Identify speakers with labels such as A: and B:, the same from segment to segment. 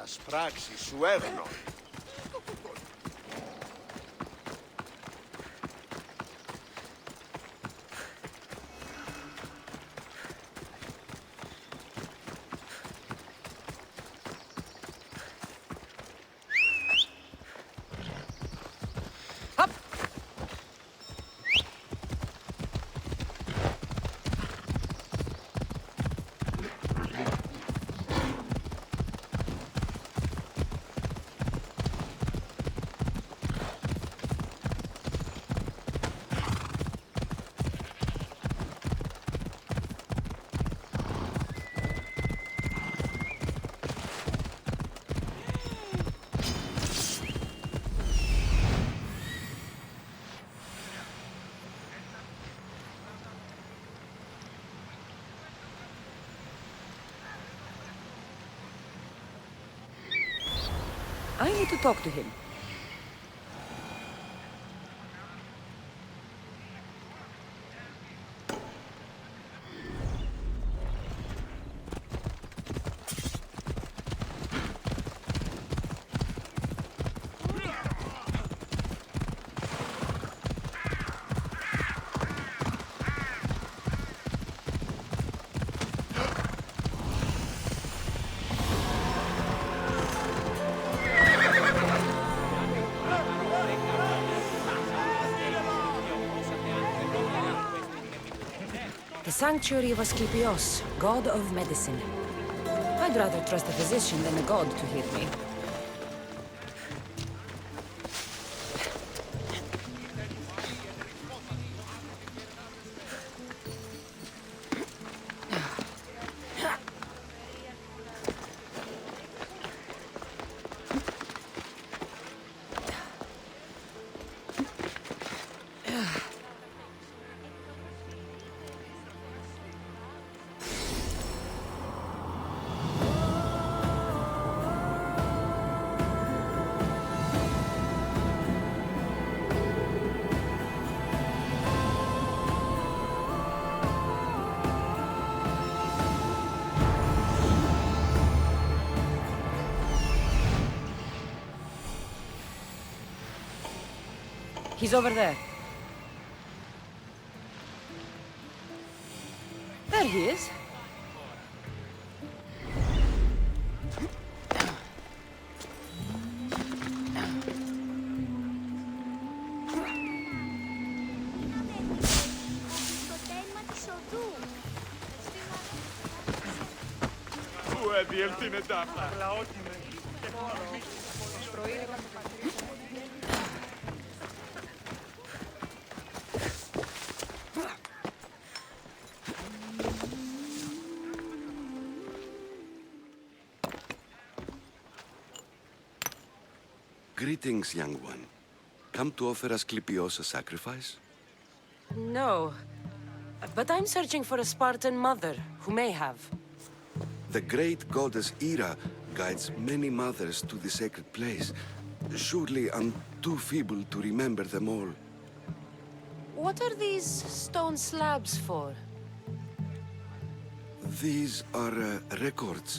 A: θα σπράξει σου έγνο.
B: I need to talk to him. The sanctuary of Asklepios, god of medicine. I'd rather trust a physician than a god to heal me. He's over there. There he is.
C: Greetings, young one. Come to offer Asklepios a sacrifice?
B: No. But I'm searching for a Spartan mother who may have.
C: The great goddess Ira guides many mothers to the sacred place. Surely I'm too feeble to remember them all.
B: What are these stone slabs for?
C: These are records.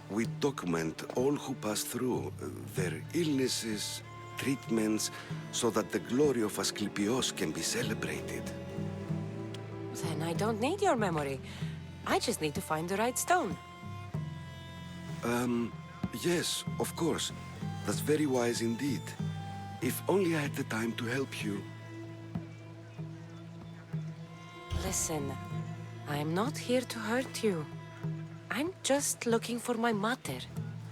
C: We document all who pass through, their illnesses, treatments, so that the glory of Asklepios can be celebrated.
B: Then I don't need your memory. I just need to find the right stone.
C: Yes, of course. That's very wise indeed. If only I had the time to help you.
B: Listen, I'm not here to hurt you. I'm just looking for my mother.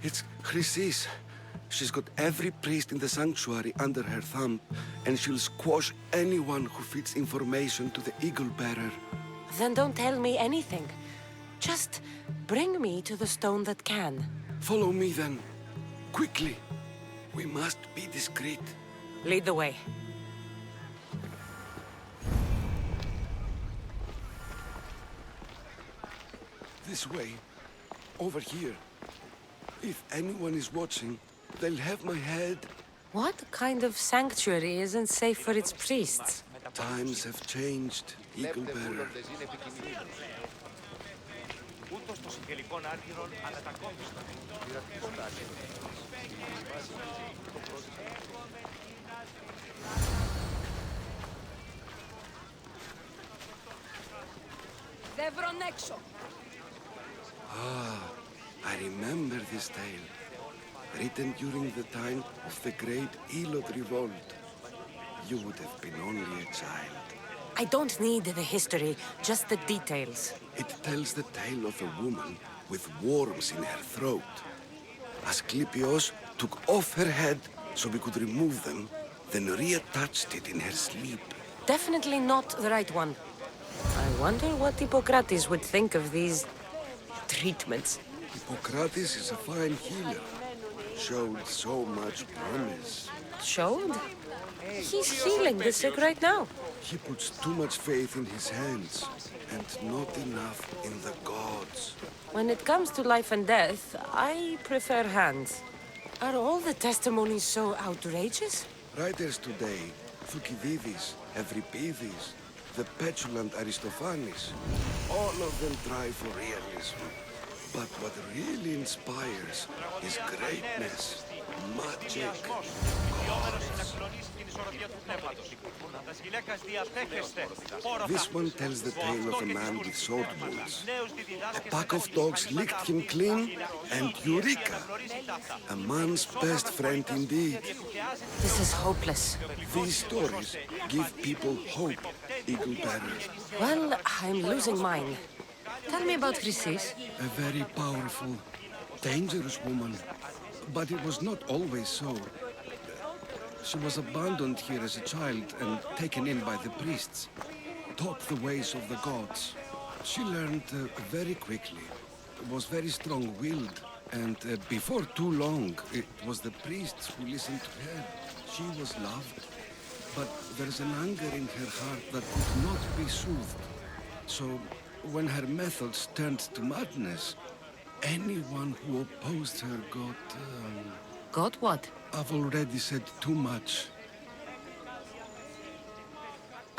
C: It's Chrysis. She's got every priest in the sanctuary under her thumb, and she'll squash anyone who feeds information to the Eagle Bearer.
B: Then don't tell me anything. Just bring me to the stone that can.
C: Follow me then. Quickly. We must be discreet.
B: Lead the way.
C: This way. Over here. If anyone is watching, they'll have my head.
B: What kind of sanctuary isn't safe for its priests?
C: Times have changed, Eagle Bearer.
A: ούτως των συγγελικών άργυρων ανατακόμιστον. Πειρατικό άργυρο.
B: Δεν βρουν έξω.
C: I remember this tale. Written during the time of the Great Elot Revolt. You would have been only a child.
B: I don't need the history, just the details.
C: It tells the tale of a woman with worms in her throat. Asklepios took off her head so we could remove them, then reattached it in her sleep.
B: Definitely not the right one. I wonder what Hippocrates would think of these treatments.
C: Hippocrates is a fine healer. Showed so much promise.
B: Showed? He's healing the sick right now.
C: He puts too much faith in his hands, and not enough in the gods.
B: When it comes to life and death, I prefer hands. Are all the testimonies so outrageous?
C: Writers today, Thucydides, Euripides, the petulant Aristophanes, all of them try for realism. But what really inspires is greatness, magic. This one tells the tale of a man with sword wounds. A pack of dogs licked him clean, and Eureka! A man's best friend indeed.
B: This is hopeless.
C: These stories give people hope, Eagle Bearer.
B: Well, I'm losing mine. Tell me about Chrysis.
C: A very powerful, dangerous woman. But it was not always so. She was abandoned here as a child and taken in by the priests. Taught the ways of the gods. She learned very quickly. Was very strong-willed. And before too long, it was the priests who listened to her. She was loved. But there's an anger in her heart that could not be soothed. So, when her methods turned to madness, anyone who opposed her got...
B: Got what?
C: I've already said too much.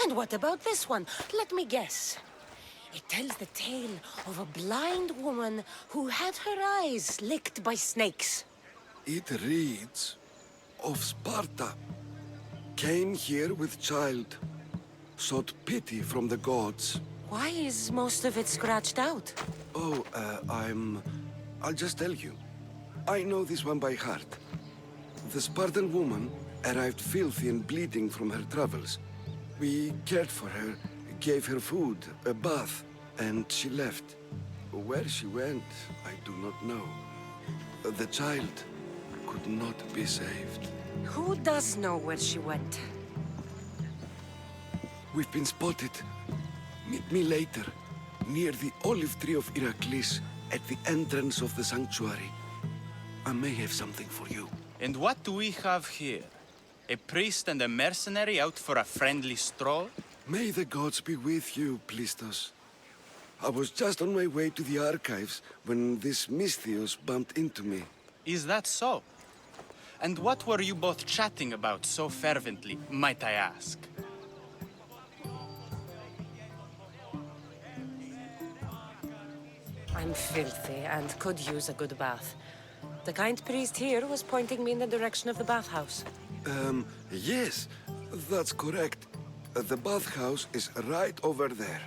B: And what about this one? Let me guess. It tells the tale of a blind woman who had her eyes licked by snakes.
C: It reads of Sparta. Came here with child. Sought pity from the gods.
B: Why is most of it scratched out?
C: Oh, I'll just tell you. I know this one by heart. The Spartan woman arrived filthy and bleeding from her travels. We cared for her, gave her food, a bath, and she left. Where she went, I do not know. The child could not be saved.
B: Who does know where she went?
C: We've been spotted. Meet me later, near the olive tree of Iraklis, at the entrance of the sanctuary. I may have something for you.
D: And what do we have here? A priest and a mercenary out for a friendly stroll?
C: May the gods be with you, Plistos. I was just on my way to the archives when this Misthios bumped into me.
D: Is that so? And what were you both chatting about so fervently, might I ask?
B: I'm filthy and could use a good bath. The kind priest here was pointing me in the direction of the bathhouse.
C: Yes, that's correct. The bathhouse is right over there.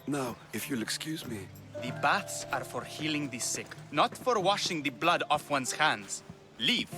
C: Now, if you'll excuse me.
D: The baths are for healing the sick, not for washing the blood off one's hands. Leave.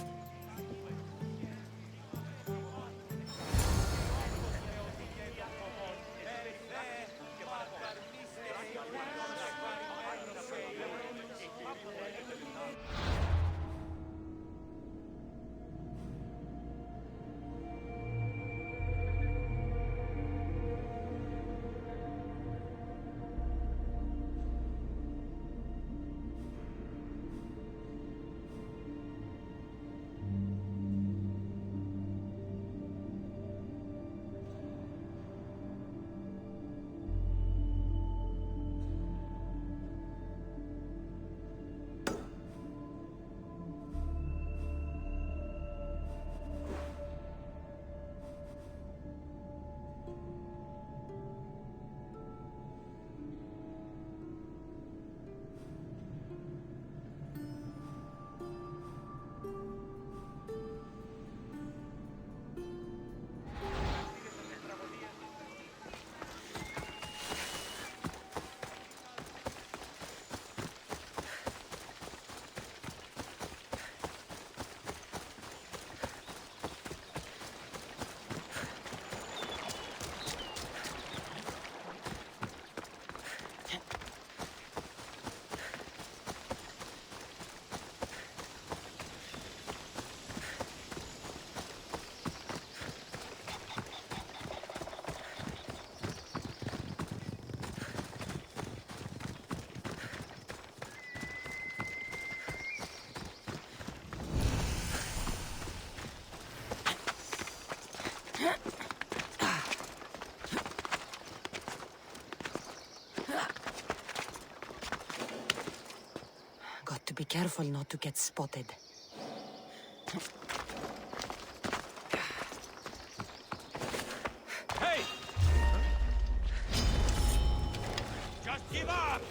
B: to be careful not to get spotted.
A: Hey! Just give up!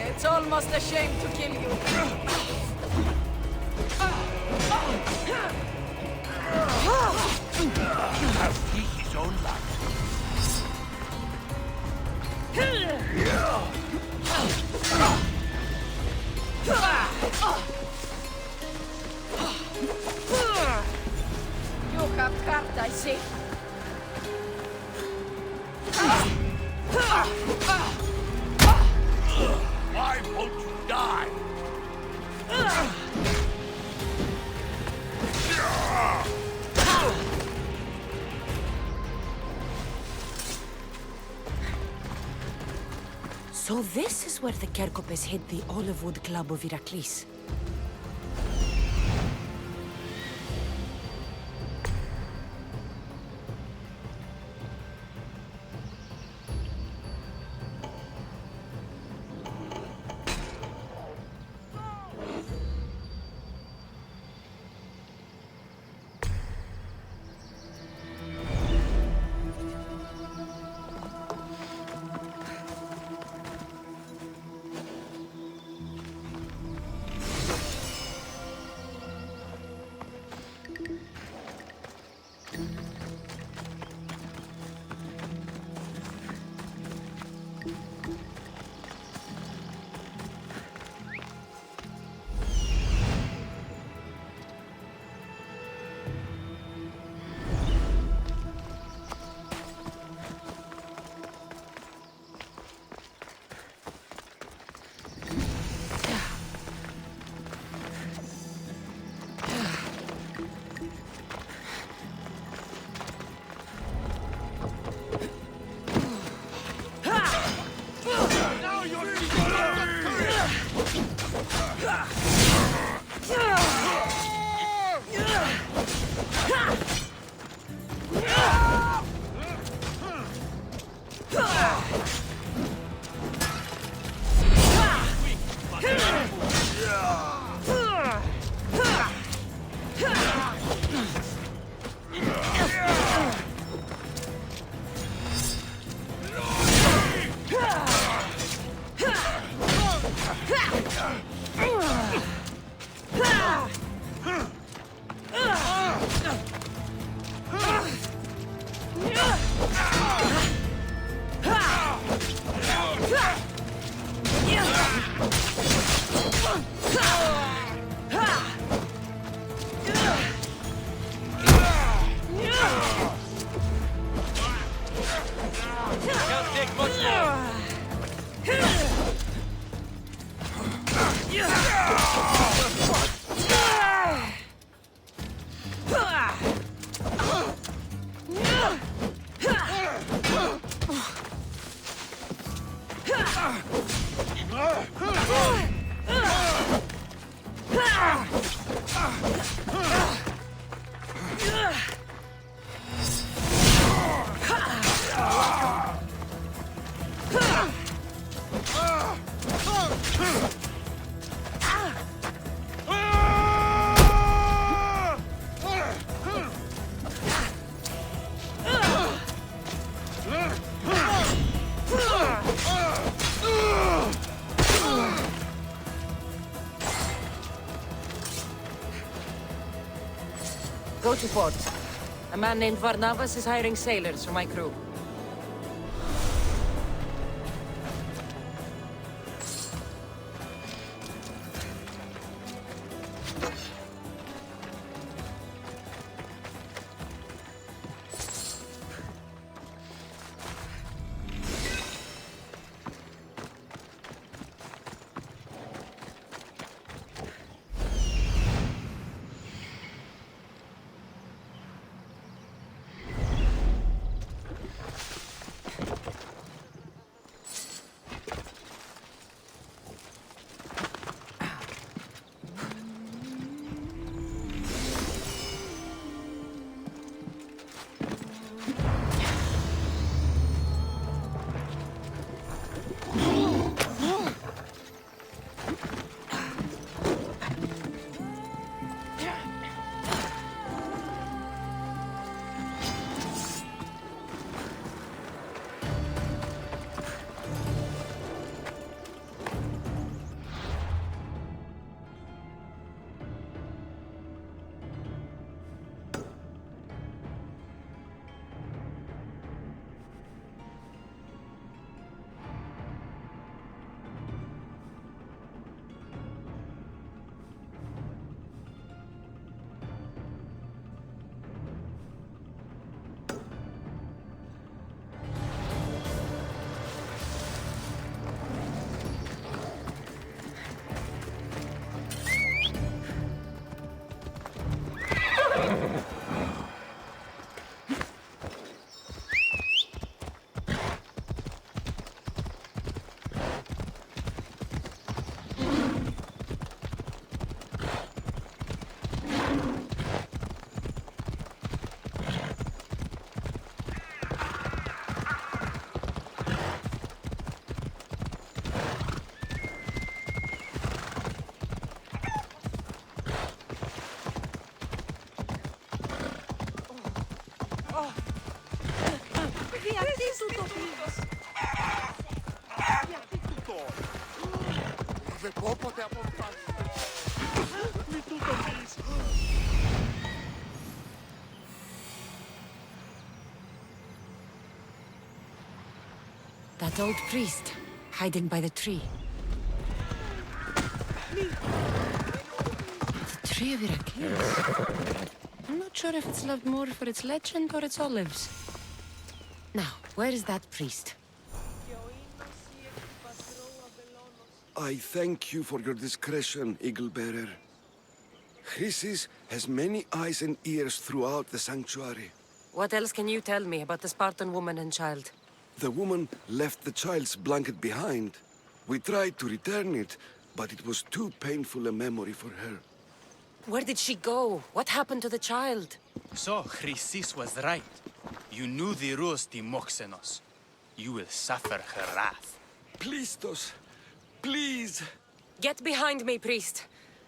E: It's almost a shame to kill you.
A: His own life.
E: You have heart, I see.
A: Why won't you die?
B: So this is where the Kerkopes hid the olive wood club of Iraklis. Go to port. A man named Varnavas is hiring sailors for my crew. That old priest, hiding by the tree. The tree of Asklepios. I'm not sure if it's loved more for its legend or its olives. Now, where is that priest?
C: I thank you for your discretion, Eagle Bearer. Chrysis has many eyes and ears throughout the sanctuary.
B: What else can you tell me about the Spartan woman and child?
C: The woman left the child's blanket behind. We tried to return it, but it was too painful a memory for her.
B: Where did she go? What happened to the child?
D: So, Chrysis was right. You knew the rules, Timoxenos. You will suffer her wrath.
C: Plistos, please!
B: Get behind me, priest.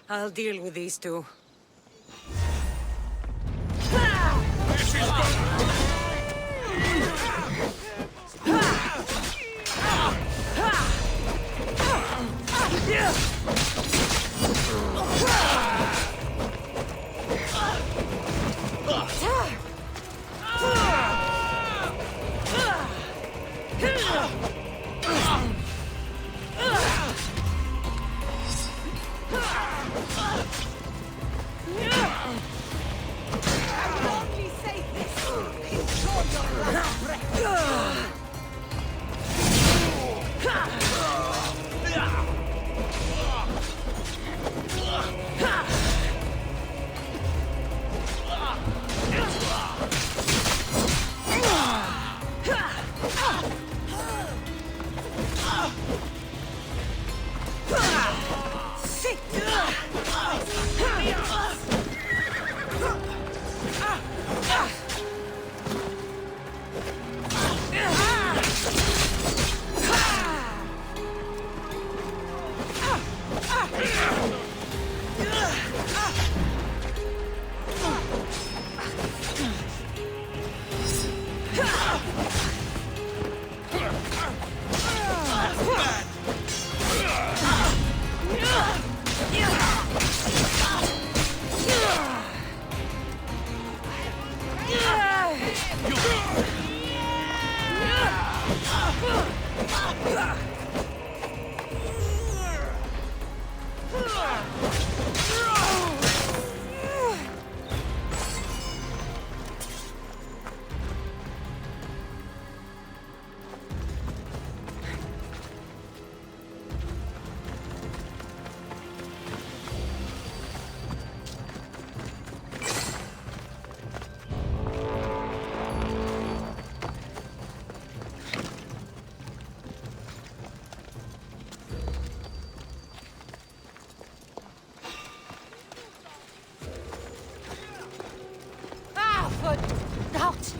B: I'll deal with these two.
E: Only say this!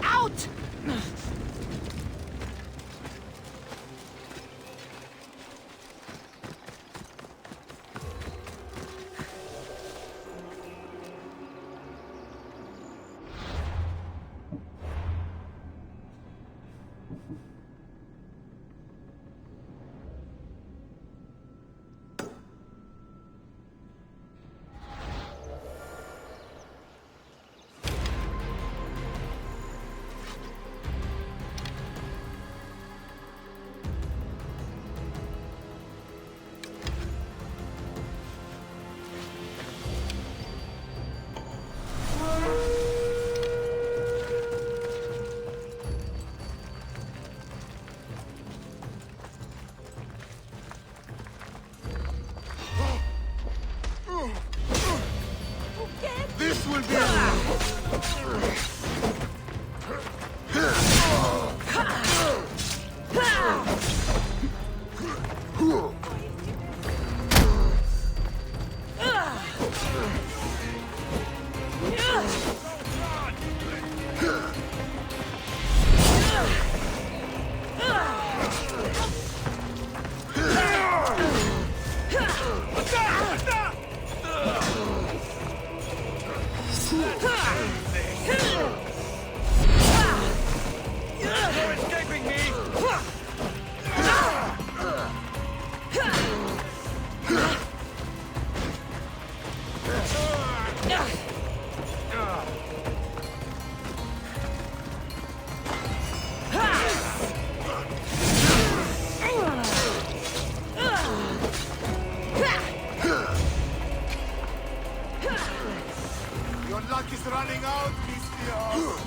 E: Out!
A: This will be Your luck is running out, Asklepios.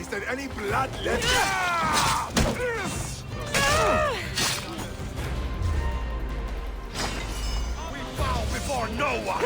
A: Is there any blood left? We bow before no one!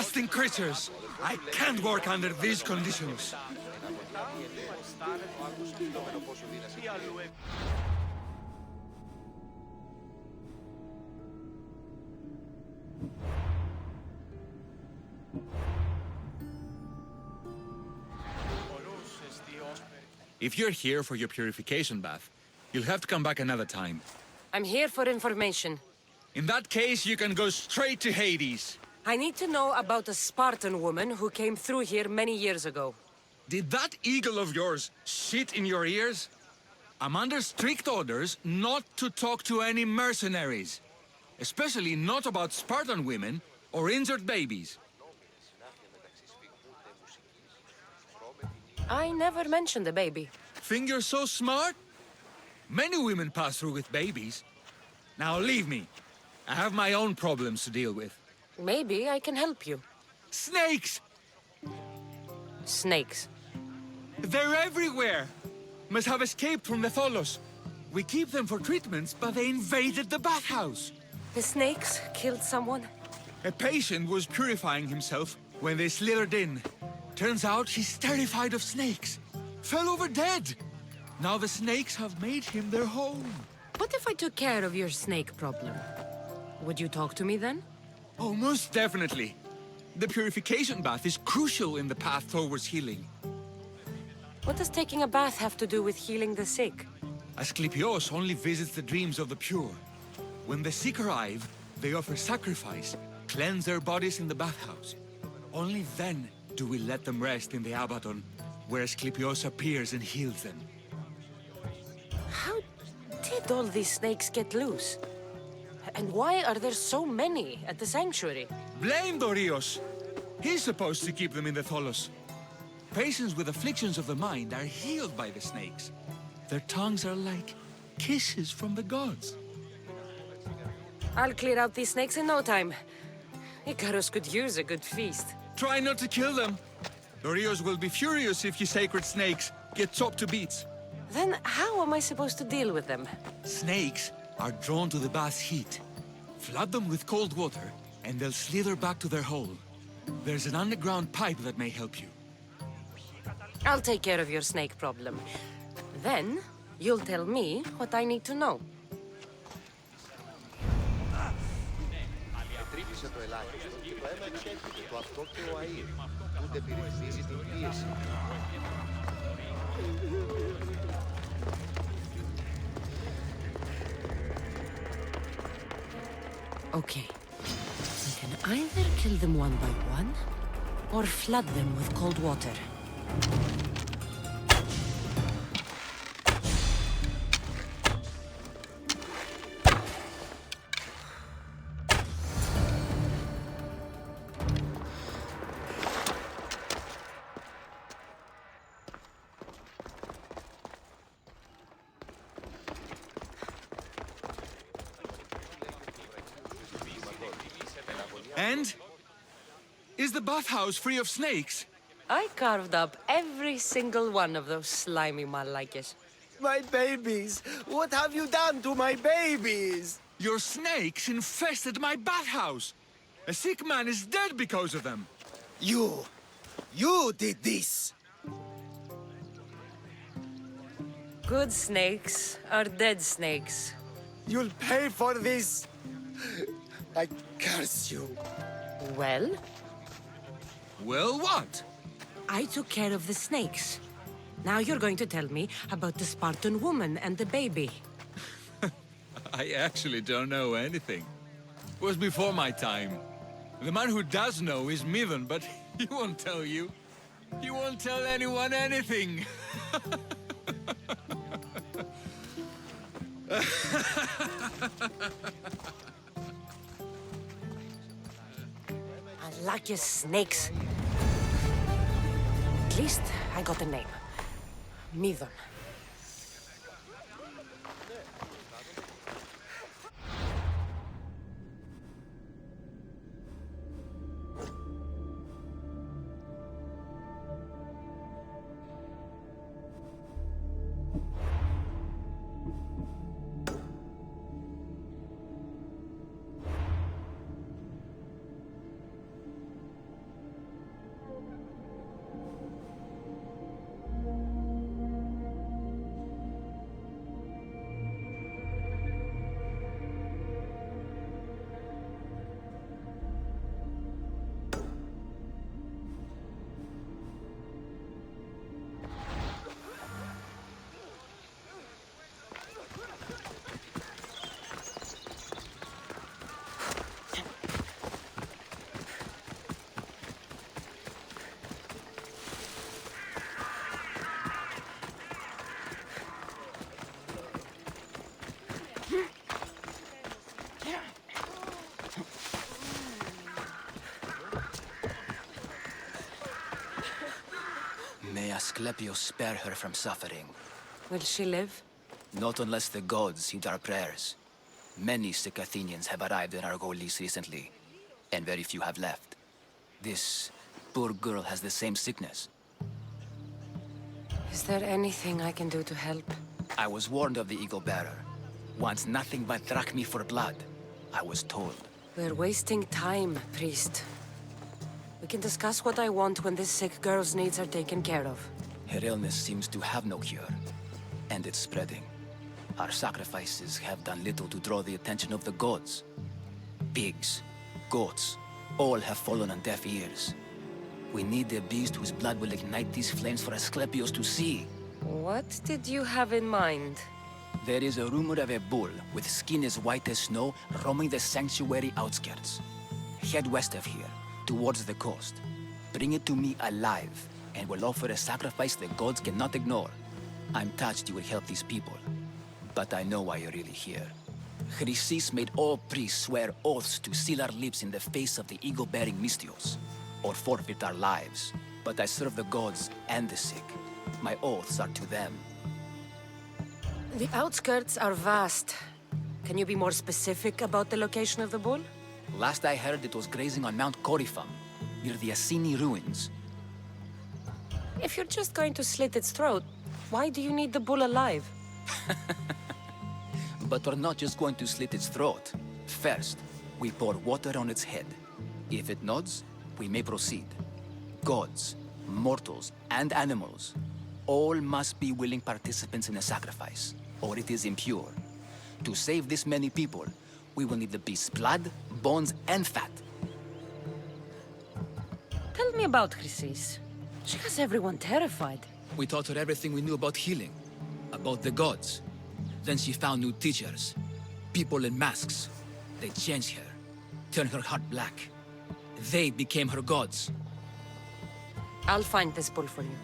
C: Disgusting creatures! I can't work under these conditions.
F: If you're here for your purification bath, you'll have to come back another time.
B: I'm here for information.
F: In that case, you can go straight to Hades.
B: I need to know about a Spartan woman who came through here many years ago.
F: Did that eagle of yours shit in your ears? I'm under strict orders not to talk to any mercenaries. Especially not about Spartan women or injured babies.
B: I never mentioned a baby.
F: Think you're so smart? Many women pass through with babies. Now leave me. I have my own problems to deal with.
B: Maybe I can help you.
F: Snakes!
B: Snakes.
F: They're everywhere! Must have escaped from the Tholos. We keep them for treatments, but they invaded the bathhouse.
B: The snakes killed someone?
F: A patient was purifying himself when they slithered in. Turns out he's terrified of snakes. Fell over dead. Now the snakes have made him their home.
B: What if I took care of your snake problem? Would you talk to me then?
F: Oh, most definitely. The purification bath is crucial in the path towards healing.
B: What does taking a bath have to do with healing the sick?
F: Asklepios only visits the dreams of the pure. When the sick arrive, they offer sacrifice, cleanse their bodies in the bathhouse. Only then do we let them rest in the Abaddon, where Asklepios appears and heals them.
B: How did all these snakes get loose? And why are there so many at the sanctuary?
F: Blame Dorios! He's supposed to keep them in the Tholos. Patients with afflictions of the mind are healed by the snakes. Their tongues are like kisses from the gods.
B: I'll clear out these snakes in no time. Icarus could use a good feast.
F: Try not to kill them. Dorios will be furious if you sacred snakes get chopped to bits.
B: Then how am I supposed to deal with them?
F: Snakes are drawn to the bath's heat. Flood them with cold water, and they'll slither back to their hole. There's an underground pipe that may help you.
B: I'll take care of your snake problem. Then, you'll tell me what I need to know.
A: Τρύπησε το ελάχιστο και το αίμα εξέρχεται το αυτό και ο αΐρ. Ούτε πυρηχνίζει την πίεση.
B: Okay. We can either kill them one by one, or flood them with cold water.
F: And? Is the bathhouse free of snakes?
B: I carved up every single one of those slimy malakes.
G: My babies! What have you done to my babies?
F: Your snakes infested my bathhouse! A sick man is dead because of them!
G: You did this!
B: Good snakes are dead snakes.
G: You'll pay for this! I curse you.
B: Well,
F: Well, what?
B: I took care of the snakes. Now you're going to tell me about the Spartan woman and the baby.
F: I actually don't know anything. It was before my time. The man who does know is Midon, but he won't tell you. He won't tell anyone anything.
B: I like your snakes. At least I got a name. Midon.
H: May Asklepios spare her from suffering.
B: Will she live?
H: Not unless the gods heed our prayers. Many sick Athenians have arrived in Argolis recently, and very few have left. This poor girl has the same sickness.
B: Is there anything I can do to help?
H: I was warned of the Eagle Bearer. Wants nothing but drachmi for blood, I was told.
B: We're wasting time, priest. We can discuss what I want when this sick girl's needs are taken care of.
H: Her illness seems to have no cure, and it's spreading. Our sacrifices have done little to draw the attention of the gods. Pigs, goats, all have fallen on deaf ears. We need a beast whose blood will ignite these flames for Asklepios to see.
B: What did you have in mind?
H: There is a rumor of a bull with skin as white as snow roaming the sanctuary outskirts. Head west of here, towards the coast. Bring it to me alive, and we'll offer a sacrifice the gods cannot ignore. I'm touched you will help these people, but I know why you're really here. Chrysis made all priests swear oaths to seal our lips in the face of the eagle-bearing Mystios, or forfeit our lives. But I serve the gods and the sick. My oaths are to them.
B: The outskirts are vast. Can you be more specific about the location of the bull?
H: Last I heard, it was grazing on Mount Corifum, near the Assini ruins.
B: If you're just going to slit its throat, why do you need the bull alive?
H: But we're not just going to slit its throat. First, we pour water on its head. If it nods, we may proceed. Gods, mortals, and animals, all must be willing participants in the sacrifice, or it is impure. To save this many people, we will need the beast's blood, bones, and fat.
B: Tell me about Chrysis. She has everyone terrified.
H: We taught her everything we knew about healing, about the gods. Then she found new teachers, people in masks. They changed her, turned her heart black. They became her gods.
B: I'll find this bull for you.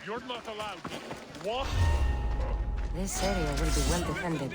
I: You're not allowed. What?
B: This area will be well defended.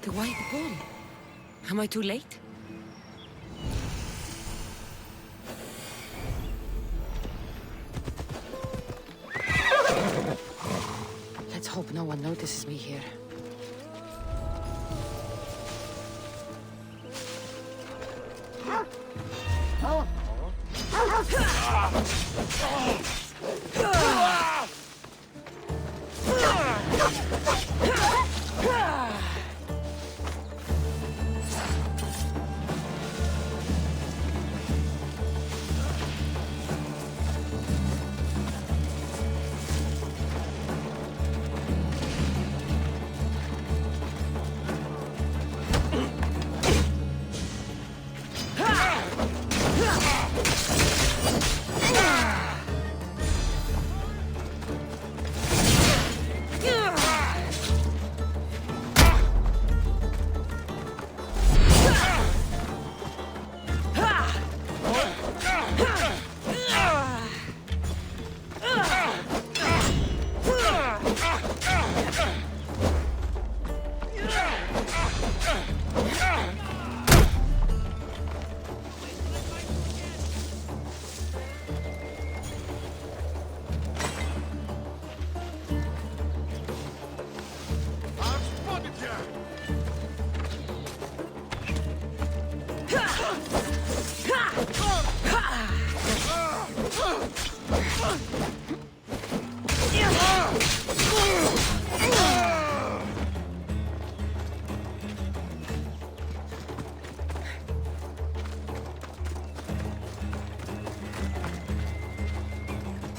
B: The white bull. Am I too late? Let's hope no one notices me here.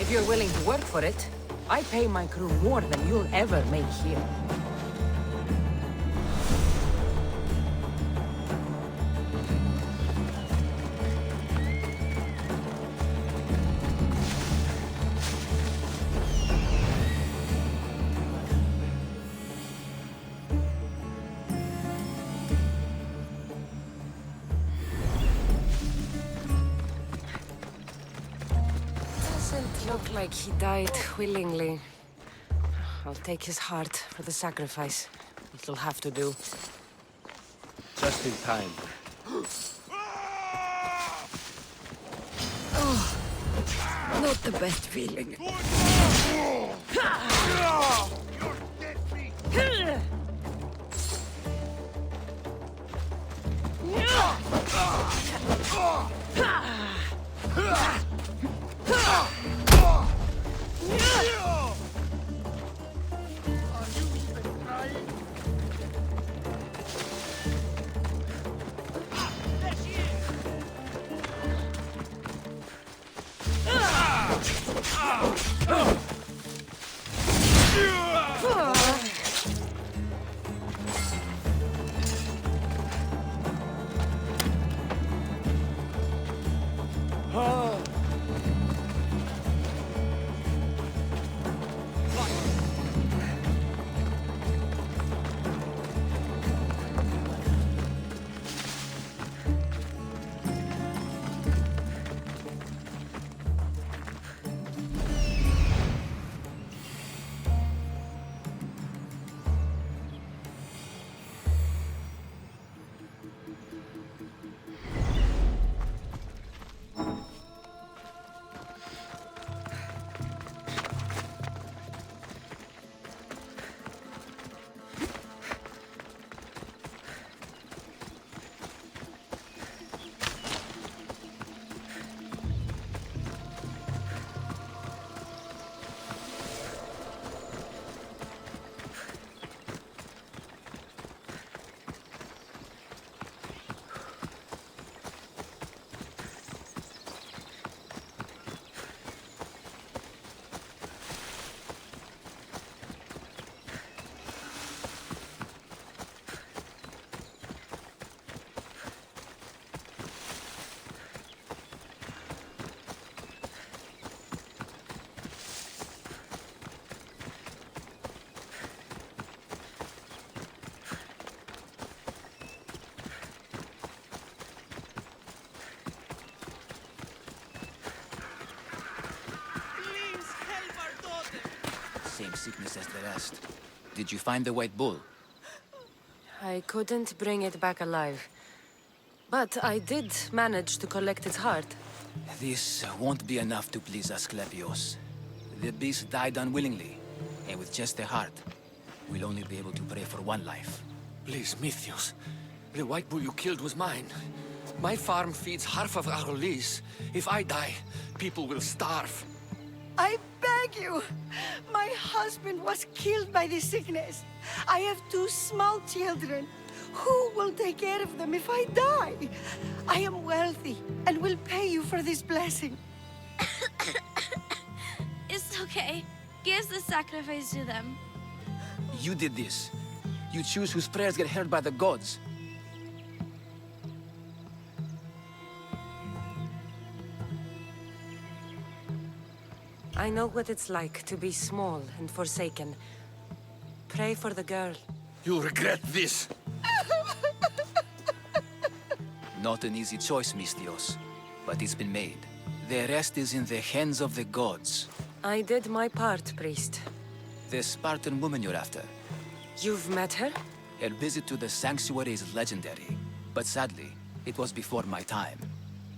B: If you're willing to work for it, I pay my crew more than you'll ever make here. Doesn't look like he died willingly. I'll take his heart for the sacrifice. It'll have to do.
A: Just in time.
B: Not the best feeling.
H: same sickness as the rest. Did you find the white bull?
B: I couldn't bring it back alive. But I did manage to collect its heart.
H: This won't be enough to please Asklepios. The beast died unwillingly, and with just a heart, we'll only be able to pray for one life.
J: Please, Mythios. The white bull you killed was mine. My farm feeds half of Arolis. If I die, people will starve.
E: I beg you! My husband was killed by this sickness. I have 2 small children. Who will take care of them if I die? I am wealthy and will pay you for this blessing.
K: It's okay. Give the sacrifice to them.
H: You did this. You choose whose prayers get heard by the gods.
B: I know what it's like to be small and forsaken. Pray for the girl.
J: You'll regret this.
H: Not an easy choice, Mystios, but it's been made. The rest is in the hands of the gods.
B: I did my part, priest.
H: The Spartan woman you're after.
B: You've met her?
H: Her visit to the sanctuary is legendary, but sadly, it was before my time.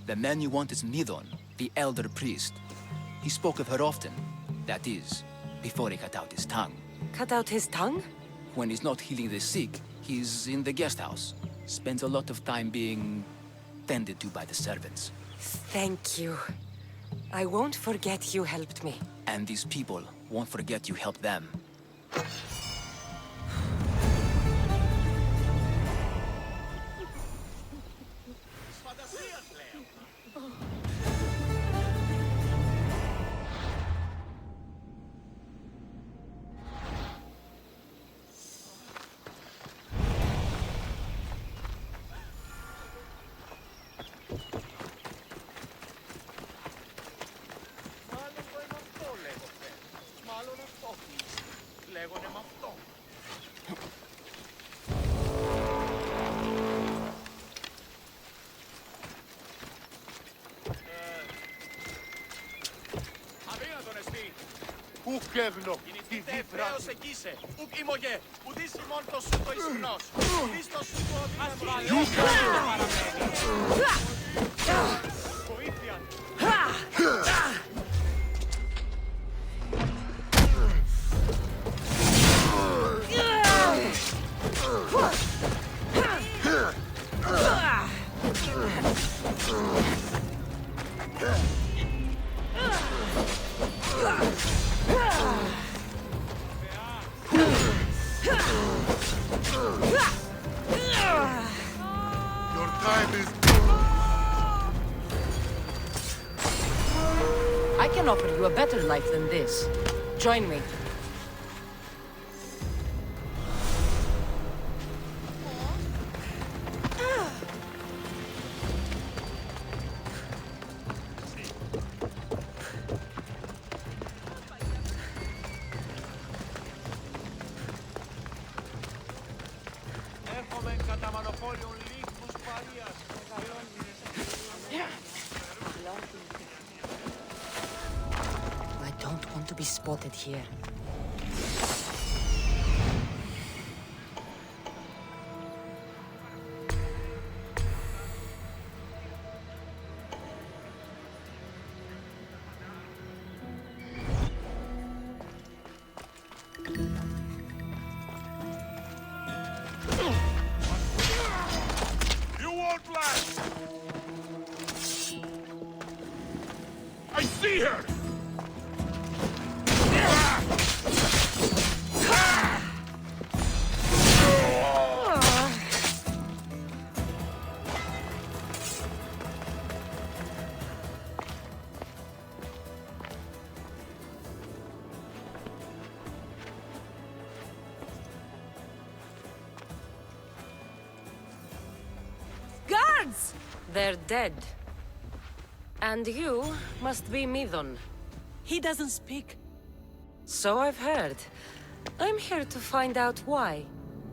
H: The man you want is Nidon, the elder priest. He spoke of her often. That is, before he cut out his tongue.
B: Cut out his tongue?
H: When he's not healing the sick, he's in the guest house. Spends a lot of time being tended to by the servants.
B: Thank you. I won't forget you helped me.
H: And these people won't forget you helped them.
I: Ουκ έγνο, τη δίπραση.
D: Εκείσε, ουκ ημωγέ, ουδείς ημών το σου το ισχνός, ουδείς το σου το αδύναμο. Βοήθειαν.
B: I can offer you a better life than this. Join me. I don't want to be spotted here.
I: You won't last! I see her!
B: Guards! They're dead. And you must be Midon.
E: He doesn't speak.
B: So I've heard. I'm here to find out why.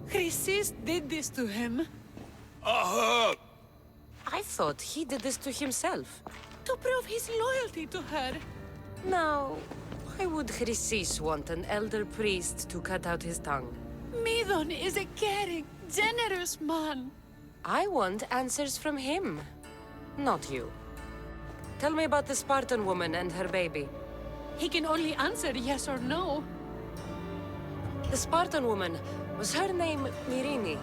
E: Chrysis did this to him.
B: I thought he did this to himself.
E: To prove his loyalty to her.
B: Now, Why would Chrysis want an elder priest to cut out his tongue?
E: Midon is a caring, generous man.
B: I want answers from him, not you. Tell me about the Spartan woman and her baby.
E: He can only answer yes or no.
B: The Spartan woman, was her name Myrine?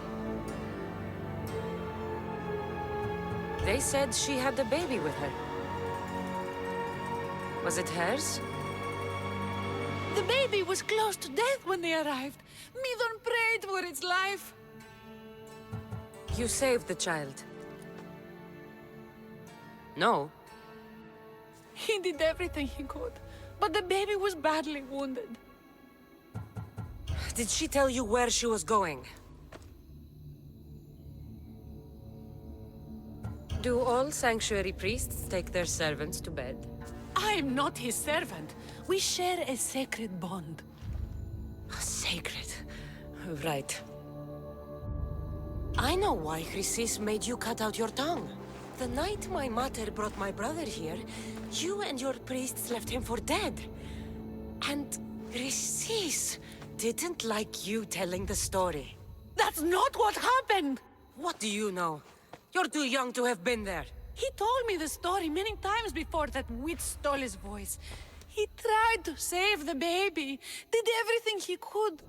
B: They said she had a baby with her. Was it hers?
E: The baby was close to death when they arrived. Midon prayed for its life.
B: You saved the child. No.
E: He did everything he could, but the baby was badly wounded.
B: Did she tell you where she was going? Do all sanctuary priests take their servants to bed?
E: I am not his servant. We share a sacred bond.
B: Sacred. Right. I know why Chrysis made you cut out your tongue. The night my mater brought my brother here, you and your priests left him for dead. And Chrysis didn't like you telling the story.
E: That's not what happened!
B: What do you know? You're too young to have been there.
E: He told me the story many times before that witch stole his voice. He tried to save the baby, did everything he could.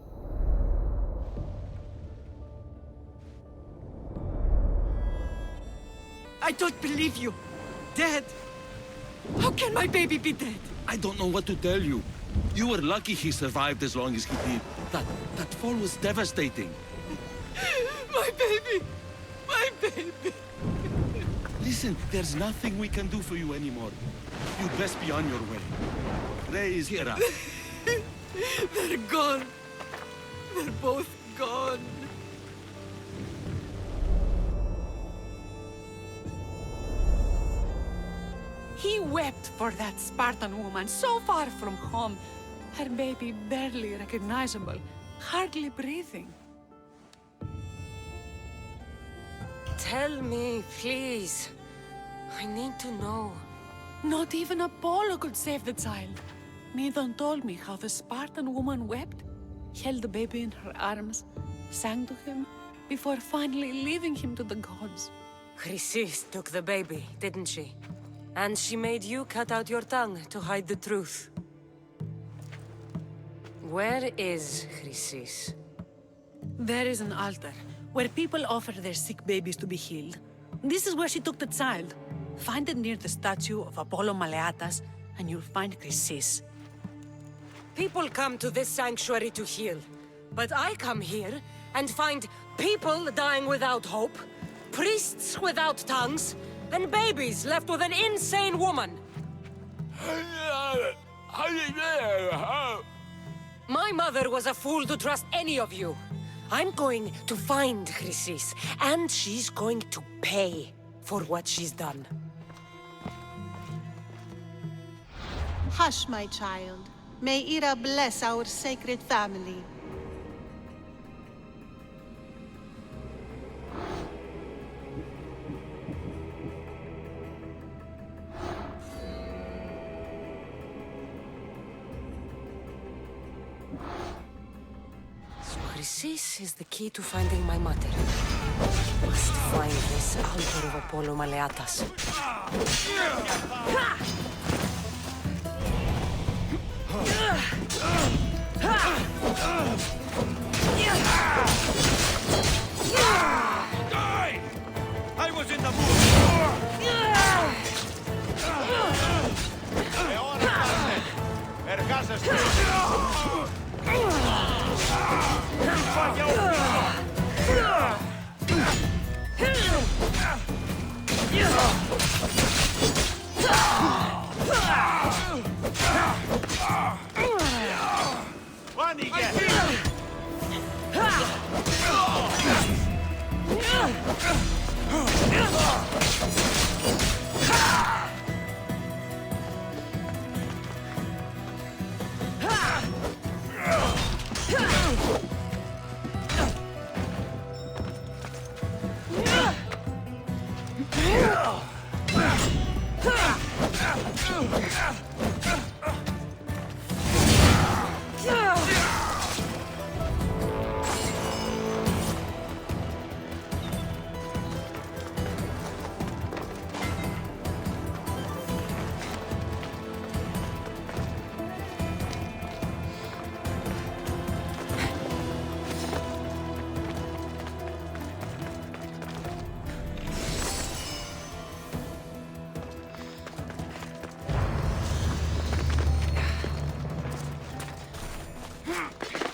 E: I don't believe you. Dead? How can my baby be dead?
C: I don't know what to tell you. You were lucky he survived as long as he did. That fall was devastating.
E: My baby! My baby!
C: Listen, there's nothing we can do for you anymore. You'd best be on your way. Ray is here.
E: They're gone. They're both gone. He wept for that Spartan woman, so far from home. Her baby barely recognizable, hardly breathing.
B: Tell me, please. I need to know.
E: Not even Apollo could save the child. Midon told me how the Spartan woman wept, held the baby in her arms, sang to him, before finally leaving him to the gods.
B: Chrysis took the baby, didn't she? And she made you cut out your tongue to hide the truth. Where is Chrysis?
E: There is an altar, where people offer their sick babies to be healed. This is where she took the child. Find it near the statue of Apollo Maleatas, and you'll find Chrysis.
B: People come to this sanctuary to heal. But I come here and find people dying without hope, priests without tongues, and babies left with an insane woman. My mother was a fool to trust any of you. I'm going to find Chrysis, and she's going to pay for what she's done.
L: Hush, my child. May Ira bless our sacred family.
B: So Chrysis is the key to finding my mother. Must find this altar of Apollo Maleatas.
I: Die! I was in the mood!
E: Ira!